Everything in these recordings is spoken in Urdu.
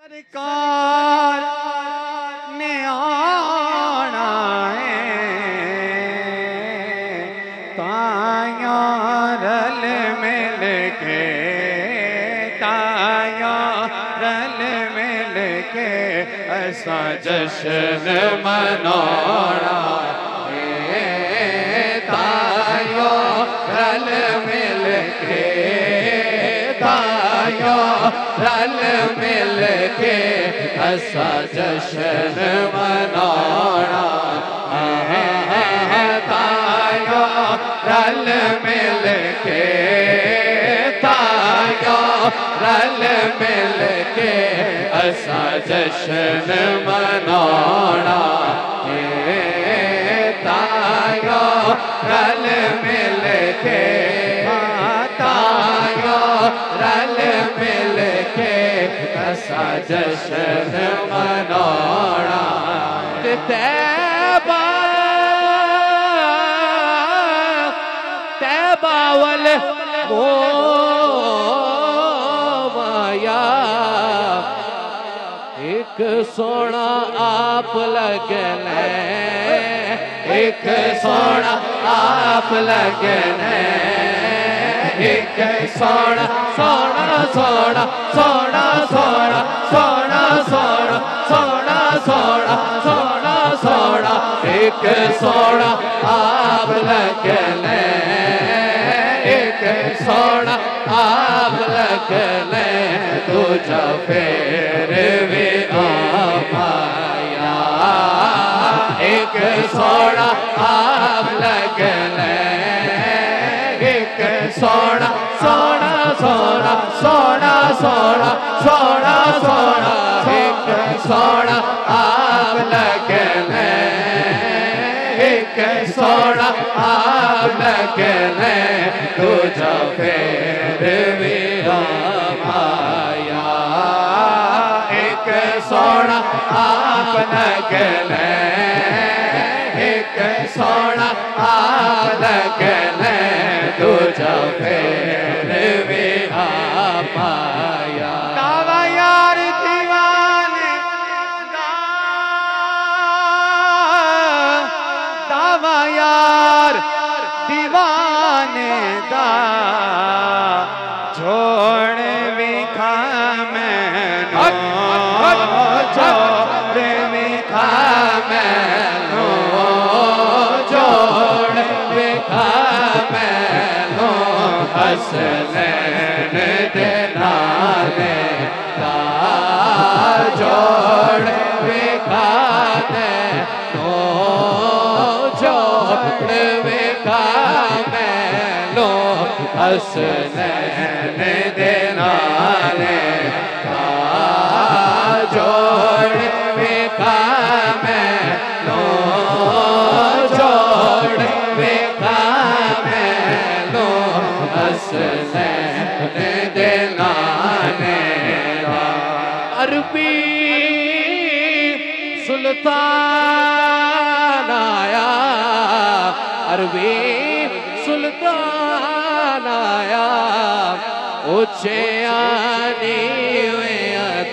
سرکار نے آنا ہے تائیاں رل مل کے تائیاں رل مل کے ایسا جشن منانا ہے تائیاں رل مل کے تائیاں رل مل کے ایسا جشن منانا ہے تائیاں رل مل کے تائیاں رل مل کے ایسا جشن منانا ہے تائیاں رل مل کے تائیاں رل مل کے ایسا جشن منانا طیبہ طیبہ والمویا ایک سونا آپ لگنے ایک سونا آپ لگنے ایک سونا سونا سونا سونا سونا سونا سونا سونا سونا سونا سونا ایک سونا آپ لگنے ایک سونا آپ لگنے دوجا پھر بھی آمایا ایک سونا آپ لگنے ایک سونا سونا سونا سونا سونا سونا سونا ایک سونا آپ لگنے ایک سونا آپ لگنے دوجا پھر بھی آمایا ایک سونا آپ لگنے ایک سونا آپ لگنے دوجا پھر بھی آمایا دعویٰ یار دیوانے دا دعویٰ یار دیوانے دا چھوڑ بھی کھا میں نو چھوڑ بھی کھا میں نو چھوڑ بھی کھا میں نو حسنین دلانے دا چھوڑ بھی کھا میں نو چھوڑ بھی کھا میں نو حسنین دلانے دا چھوڑ بھی کھا میں نو چھوڑ بھی کھا میں نو حسنین دلانے دا عربی سلطان آیا عربی سلطان آیا اچھے آنی وے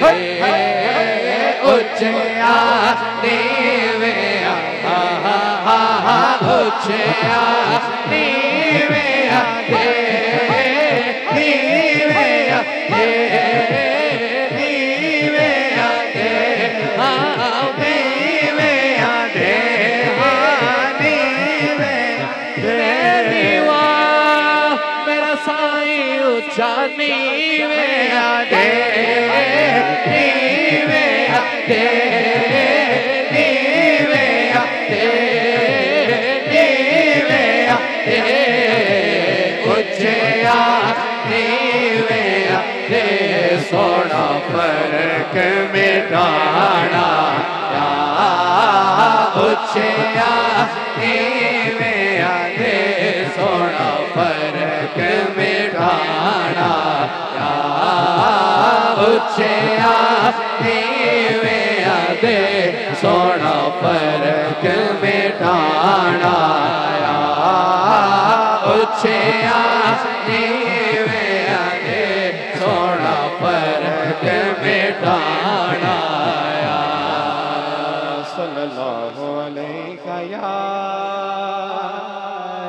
دے اچھے آنی وے اچھے آنی وے دے جانی میں آدے نیوے آدے نیوے آدے نیوے آدے اچھے نیوے آدے سونا فرق مٹانا اچھے نیوے آدے سونا فرق مٹانا اچھے نیوے آدے سونا فرق مٹانا اچھے نیوے آدے سونا فرق مٹانا یا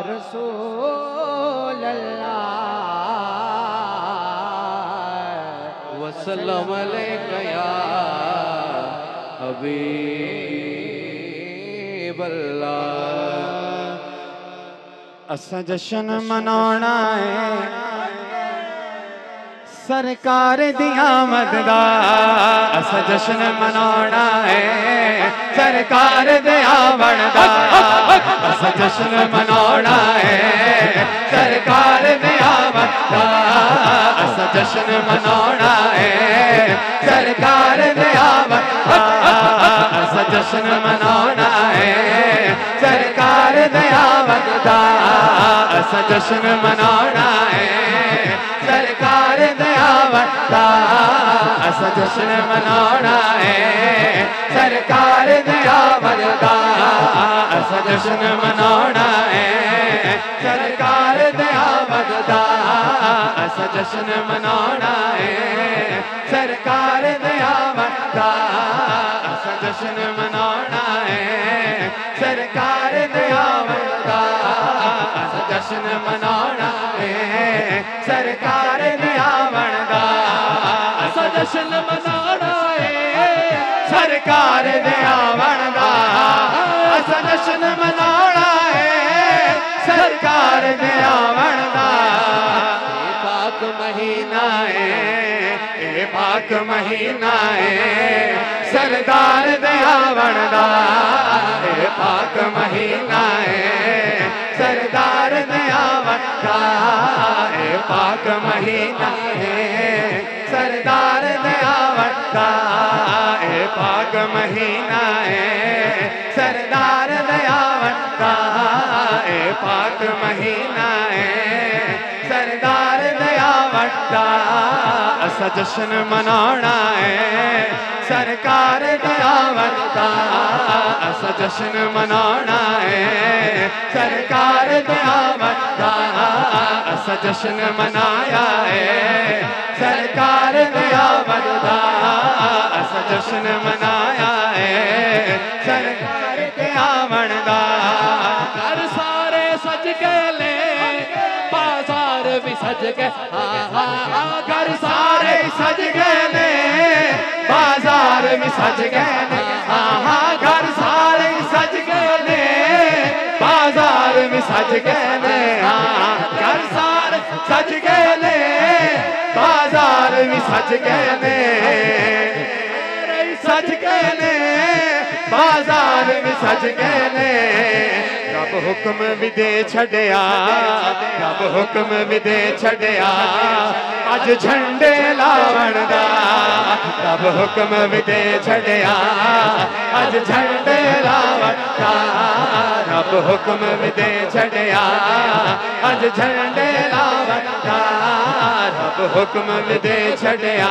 رسول اللہ وسلم علیکہ یا حبیب اللہ اسا جشن منانا ہے سرکار دی آمد دا اسا جشن منانا ہے سرکار دی آمد دا اسا جشن منانا ہے سرکار دی آمد دا اسا جشن منانا ہے سرکار دی آمد دا اسا جشن منانا ہے سرکار دی آمد دا اسا جشن منانا ہے سرکار دی آمد دا اسا جشن منانا ہے سرکار دی آمد دا اسا جشن منانا ہے سرکار دی آمد دا اسا جشن منانا ہے سرکار دی آمد دا اسا جشن منانا ہے سرکار دی آمد دا اسا جشن منانا ہے سرکار دی آمد دا اسا جشن منانا ہے سرکار دی آمد دا اسا جشن منانا ہے سرکار دی آمد دا پاک مہینہ ہے اے پاک مہینہ ہے سردار دی آمد دا اے پاک مہینہ ہے سردار دی آمد دا اے پاک مہینہ ہے سردار دی آمد دا اے پاک مہینہ ہے سردار دی آمد دا اے پاک مہینہ ہے سردار دی آمد دا اسا جشن منانا ہے سرکار دی آمد دا اسا جشن منانا ہے سرکار دی آمد دا اسا جشن منایا ہے سرکار دی آمد دا اسا جشن منایا ہے سرکار دی آمد دا گھر سارے سج گئے بازار بھی سج گئے گھر سارے سج گئے بازار بھی سج گئے گھر سارے سج گئے بازار بھی سج گئے گھر سارے سج گئے بازار بھی سج گئے سج گئے بازار بھی سج گئے رب حکم بھی دے چھڑیا رب حکم بھی دے چھڑیا اج جھنڈے لاون دا رب حکم بھی دے چھڑیا اج جھنڈے لاون دا رب حکم بھی دے چھڑیا اج جھنڈے لاون دا رب حکم بھی دے چھڑیا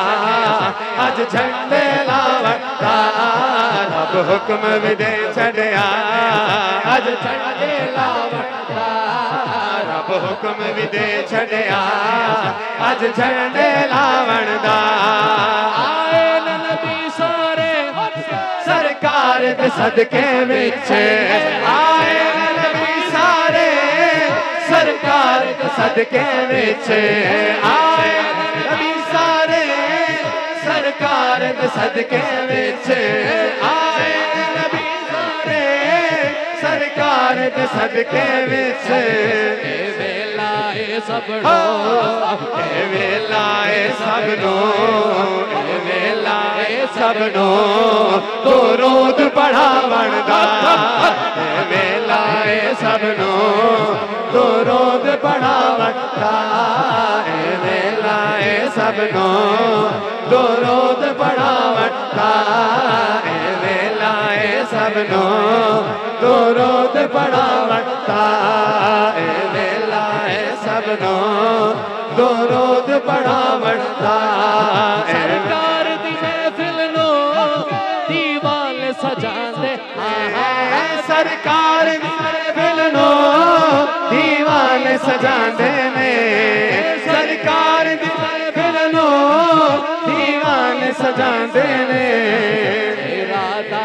اج جھنڈے لاون دا رب حکم بھی دے چھڑیا اج جھنڈے لاون دا رب حکم بھی دے چھڑیا اج جھنڈے لاون دا آئے نبی سارے سرکار دے صدقے وچ آئے نبی سارے سرکار دے صدقے وچ آئے نبی سارے سرکار دے صدقے وچ آئے نبی سارے سرکار دے صدقے وچ اے ویلا اے سبنو اے ویلا اے سبنو اے ویلا اے سبنو درود پڑھاون دا اے ویلا اے سبنو درود پڑھاون دا اے ویلا اے سبنو درود پڑھاون دا اے ویلا اے سبنو درود پڑھاون دا اے ویلا اے سبنو درود پڑھاون دا سرکار دی محفل نو دیوال سجاندے سرکار دی محفل نو دیوال سجاندے نے سرکار دی محفل نو دیوال سجاندے نے ارادہ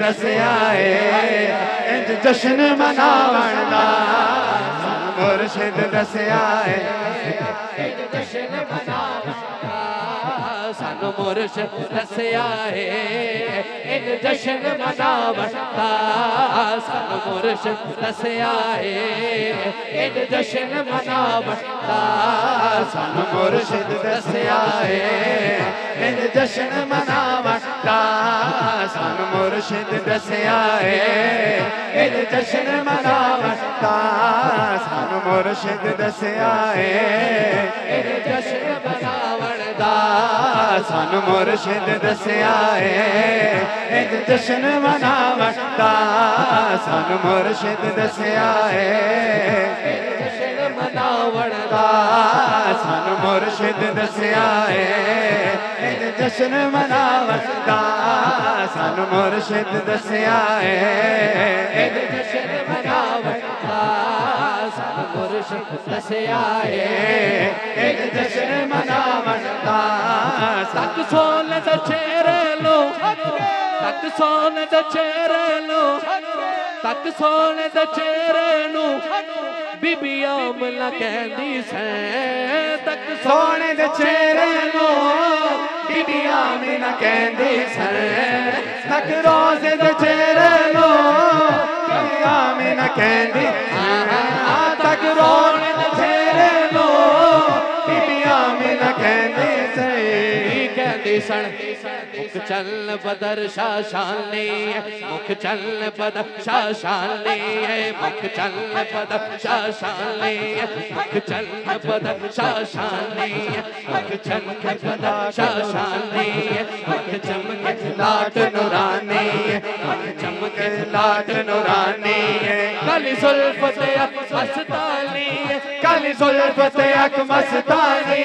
دسیا ہے انج جشن مناون دا سانو مرشد دسیا ہے انج جشن مناون دا سانو مرشد دسیا ہے انج جشن مناون دا سانو مرشد دسیا ہے انج جشن مناون دا سانو مرشد دسیا ہے انج جشن مناون دا سانو مرشد دسیا ہے انج جشن مناون دا سانو مرشد دسیا ہے انج جشن مناون دا سانو مرشد دسیا ہے انج جشن مناون دا سانو مرشد دسیا ہے انج جشن مناون دا سانو مرشد دسیا ہے انج جشن مناون دا سانو مرشد دسیا ہے انج جشن مناون دا سانو مرشد دسیا ہے انج جشن مناون دا تک سونے دا چہرے لو تک سونے دا چہرے لو تک سونے دا چہرے لو بی بی آمنہ کہندی سیں تک سونے دے چہرے نو بی بی آمنہ کہندی سیں تک روزے دے چہرے نو بی بی آمنہ کہندی تک روزے دے چہرے نو بی بی آمنہ کہندی سیں کہندی سن مکھ چل بدر شاشانی مکھ چل بدر شاشانی مکھ چل بدر شاشانی مکھ چل بدر شاشانی مکھ چل بدر شاشانی مکھ چمک لاٹ نورانی مکھ چمک لاٹ نورانی کالی زلفت مستانی کالی زلفت اک مستانی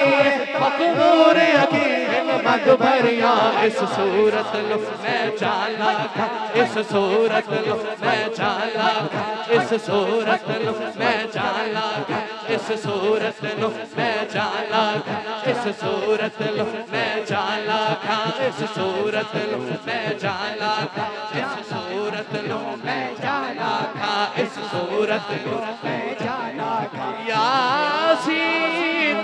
مقبور عقیم مد بھریاں اس صورت لو میں چالا کھا اس صورت لو میں چالا کھا اس صورت لو میں چالا کھا اس صورت لو میں چالا کھا اس صورت لو میں چالا کھا اس صورت لو میں چالا کھا اس صورت لو میں چالا کھا اس صورت لو میں چالا کھا یاسین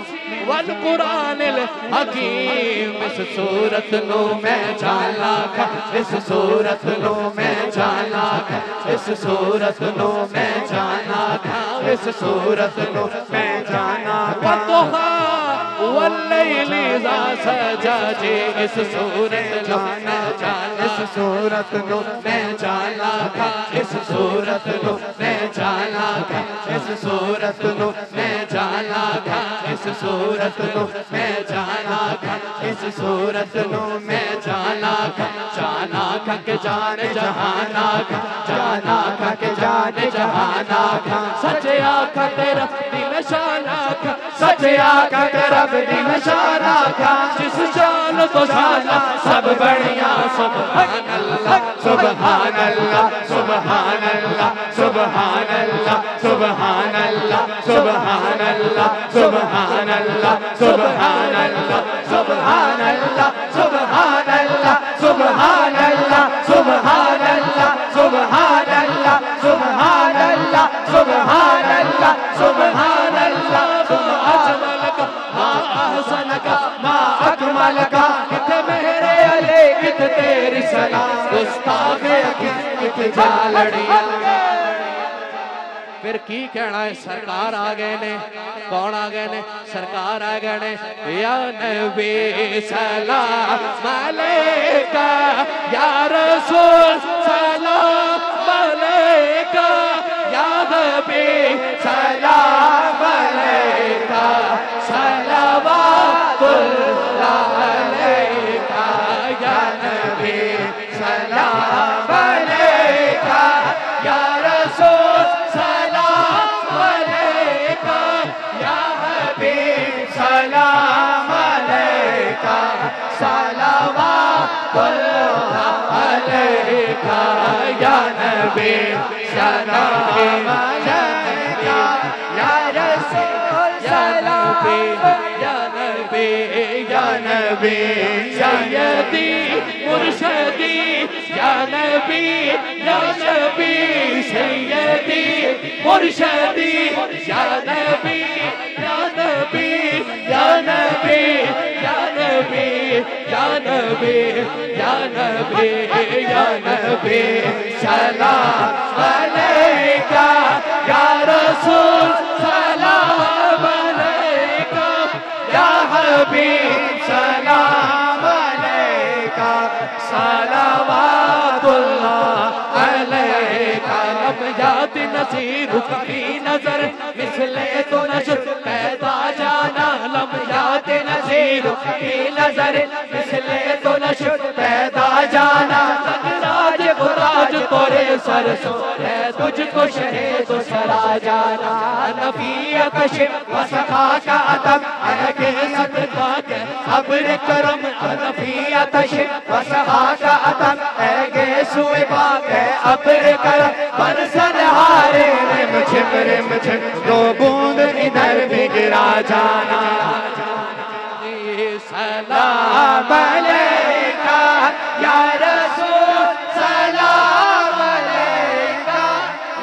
والقرآن الحکیم اس صورت لو میں چالا کھا اس صورت لو میں چالا کھا اس صورت لو میں چالا کھا اس صورت لو میں جانا والضحى واللیل اذا سجى اس صورت لو میں چالا اس صورت لو میں چالا کھا اس صورت لو میں چالا کھا اس صورت لو میں چالا کھا اس صورت لو میں چالا کھا اس صورت لو میں چالا کھا جانا کھا کہ جان جہانا کھا جانا کھا کہ جان جہانا کھا سچ آقا تیرا دل شانا کھا سچ آقا تیرا دل شانا کھا جس شان تو شانا سب بڑھیا سبحان اللہ سبحان اللہ سبحان اللہ سبحان اللہ سبحان اللہ سبحان اللہ سبحان اللہ سبحان اللہ سبحان اللہ سبحان اللہ سبحان اللہ سبحان اللہ سبحان اللہ سبحان اللہ سبحان اللہ سبحان اللہ اجملک ما احسنک ما اکملک کت میرے علی کت تیری سلام گستاخ کت جالڑیاں پھر کی کہنا ہے سرکار آگئے نے کون آگئے نے سرکار آگئے نے یا نبی سلام علیکہ یا رسول سلام علیکہ یا نبی سلام علیکہ صلوات اللہ علیکہ یا نبی سلام علیکہ یا رسول سلام علیکہ یا حبیب سلام علیکہ صلوات اللہ علیکہ یا نبی سلام علیکہ یا رسول سلام یا نبی یا نبی سیدی مرشدی یا نبی یا نبی سیدی مرشدی یا نبی یا نبی یا نبی یا نبی یا نبی یا نبی یا نبی سلام علیکہ یا رسول سلام علیکہ یا حبیب سلام علیکہ صلوات اللہ علیکہ لم یات نصیرک فی نظر مثل تو نشر پیدا جانا لم یات نصیرک فی نظر مثل تو نشر پیدا جانا راج خراج تورے سر سو ہے تجھ کو شہید سرا جانا نبی کشف وسخا کا عدم اے صدقہ کے صبر کرم نبی کشف وسخا کا عدم اے سوئے پاک ہے ابر کرم برسن ہارے رم جھم دو بوند ادھر بھی گرا جانا سلام علیکہ یا رسول سلام علیکہ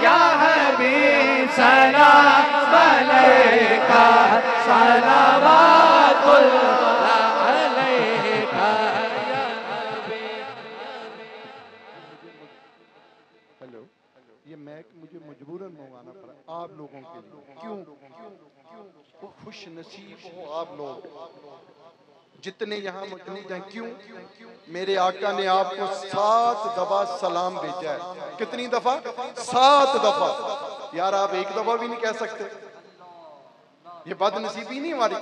یا حبیب سلام علیکہ صلوات اللہ علیکہ یا ہیلو یہ میک مجھے مجبوراً منگوانا پڑا آپ لوگوں کے لیے کیوں خوش نصیب ہو آپ لوگ جتنے یہاں موجود ہیں کیوں میرے آقا نے آپ کو 7 دفعہ سلام بھیجا ہے کتنی دفعہ 7 دفعہ یار آپ ایک دفعہ بھی نہیں کہہ سکتے یہ بد نصیبی نہیں ہماری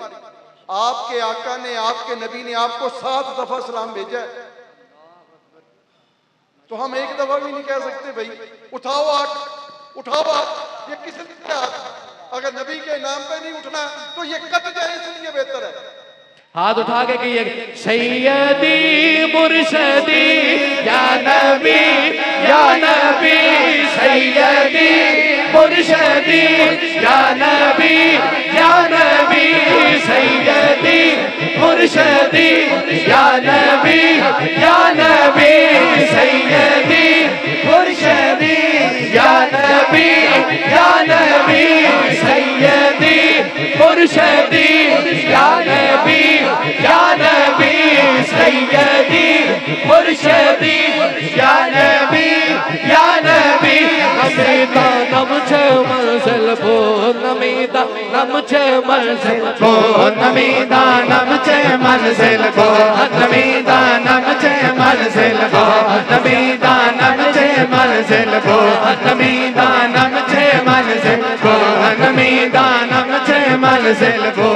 آپ کے آقا نے آپ کے نبی نے آپ کو 7 دفعہ سلام بھیجا ہے تو ہم ایک دفعہ بھی نہیں کہہ سکتے بھائی اٹھاؤ یہ کس لیے اگر نبی کے نام پہ نہیں اٹھنا تو یہ کٹ جائے اس لیے بہتر ہے ہاتھ اٹھا کے کہیے سیدی مرشدی یا نبی سیدی مرشدی یا نبی سیدی مرشدی یا نبی سیدی مرشدی یا نبی سیدی مرشدی یا نبی سیدی مرشدی یا نبی نمیدہ نمچ منزل بو نمیدہ نمچ منزل بو نمیدہ نمچ منزل بو نمیدہ نمچ منزل بو نمیدہ نمچ منزل بو نمیدہ نمچ منزل بو نمیدہ نمچ منزل بو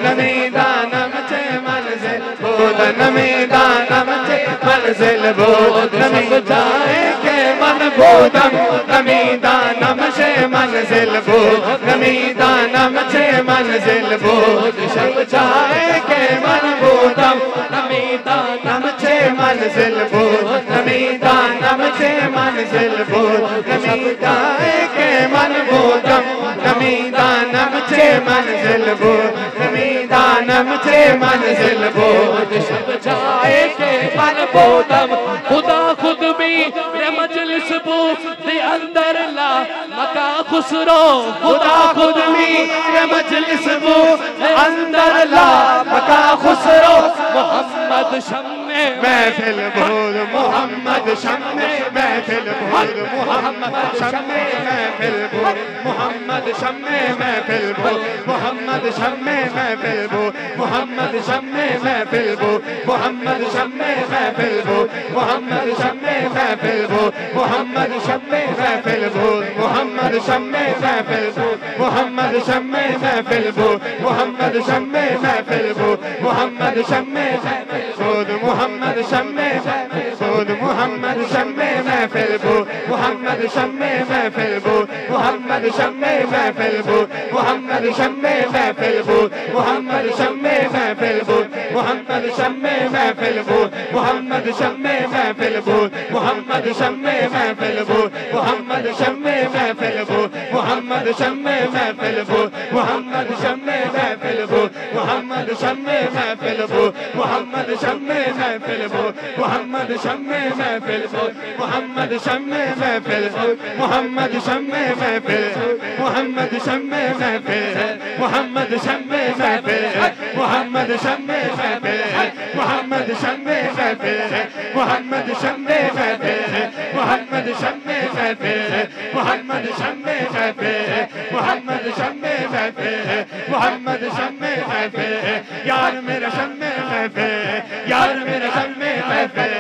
نمیدہ نمچ منزل بو نمیدہ نمچ منزل بو نمیدہ جائے کہ من بودم نمیدہ نمچ منزل بو نمیدہ نمچ منزل بو شب جائے کہ من بودم نمیدہ نمچ منزل بو نمیدہ نمچ منزل بو نمیدہ کہ من بودم نمیدہ نمچ منزل بو نمیدہ نمچ منزل بو شب جائے کہ من بودم خدا خود بھی مجلس بو دے اندر لا مکا خسرو خدا خود بھی مجلس بو دے اندر لا مکا خسرو محمد شمع محفل بود محمد شمع محفل بود محمد شمع محفل بود محمد شمع محفل بود محمد شمع محفل بود محمد شمع محفل بود محمد شمع محفل بود محمد شمع محفل بود محمد شمع محفل بود محمد شمع محفل بود محمد شمع محفل بود محمد شمع محفل بود محمد شمع محفل بود محمد شمع بود محمد شمع محفل بود محمد شمع محفل بود محمد شمع محفل بود محمد شمع محفل بود محمد شمع محفل بود محمد شمع محفل بود محمد شمع محفل بود محمد شمع محفل بود محمد شمع محفل بود محمد شمع محفل بود محمد شمع محفل بود محمد شمع محفل بو محمد شمع محفل بو محمد شمع محفل بو محمد شمع محفل بو محمد شمع محفل محمد شمع محفل محمد شمع محفل محمد شمع محفل محمد شمع محفل محمد شمع محفل محمد شمع محفل محمد شمع محفل محمد شمع محفل محمد شمع محفل یار میرا شمع محفل یار میرا شمع محفل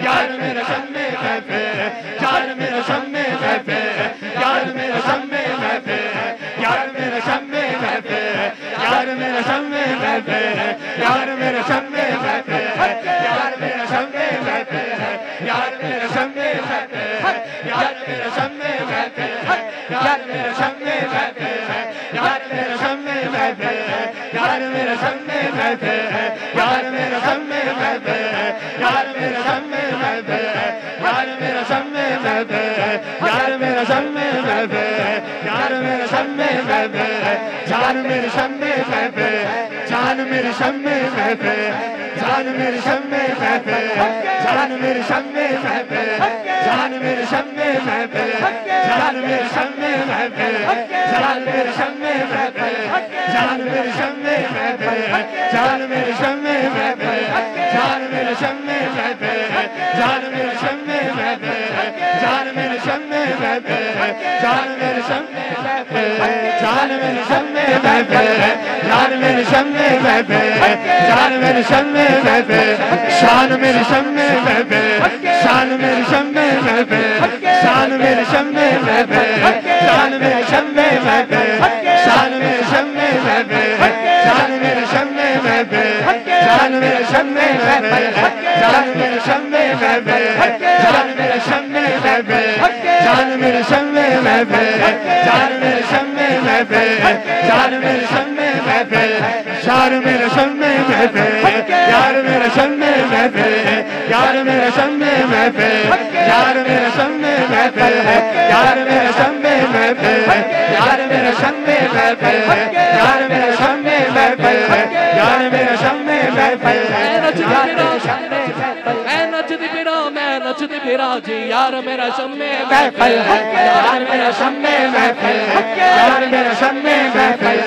یار میرا شمع محفل یار میرا شمع محفل یار میرا شمع محفل یار میرا شمع محفل یار میرا شمع محفل یار میرا شمع محفل یار میرا شمع محفل یار میرا شمع محفل یار میرا شمع محفل یار میرا شمع محفل یار میرا شمع محفل یار میرا شمع محفل یار میرا شمع محفل یار میرا شمع محفل یار میرا شمع محفل یار میرا شمع محفل یار میرا شمع محفل جان میرے شمع محفل جان میرے شمع محفل جان میرے شمع محفل جان میرے شمع محفل جان میرے شمع محفل جان میرے شمع محفل جان میرے شمع محفل جان میرے شمع محفل جان میرے شمع محفل جان میرے شمع محفل جان میرے شمع محفل جان میرے شمع محفل جان میرے شمع محفل جان میرے شمع محفل جان میرے شمع محفل جان میرے شمع محفل شان میرے شمع محفل شان میرے شمع محفل شان میرے شمع محفل شان میرے شمع محفل شان میرے شمع محفل شان میرے شمع محفل شان میرے شمع محفل شان میرے شمع محفل شان میرے شمع محفل شان میرے شمع محفل شان میرے شمع محفل شان میرے شمع محفل شان میرے شمع محفل یار میرا شمع محفل یار میرا شمع محفل یار میرا شمع محفل یار میرا شمع محفل یار میرا شمع محفل یار میرا شمع محفل یار میرا شمع محفل میں نچدی پھرا جی یار میرا شمع محفل یار میرا شمع محفل یار میرا شمع محفل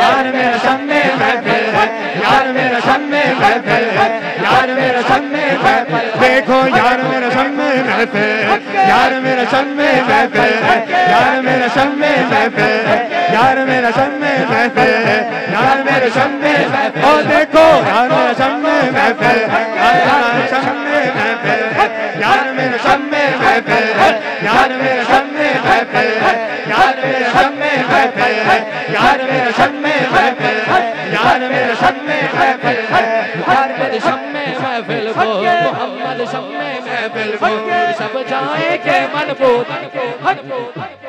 یار میرا شمع محفل یار میرا شمع محفل یار میرا شمع محفل دیکھو یار میرا شمع محفل یار میرا شمع محفل یار میرا شمع محفل یار میرا شمع محفل یار میرا شمع محفل او دیکھو یار میرا شمع محفل یار میرا شمع محفل یار میرا شمع محفل یار میرا شمع محفل یار میرا شمع محفل یار میرا شمع محفل یار میرا شمع محفل محمد شمع محفل کو محمد شمع محفل کو سب جائیں کہ من کو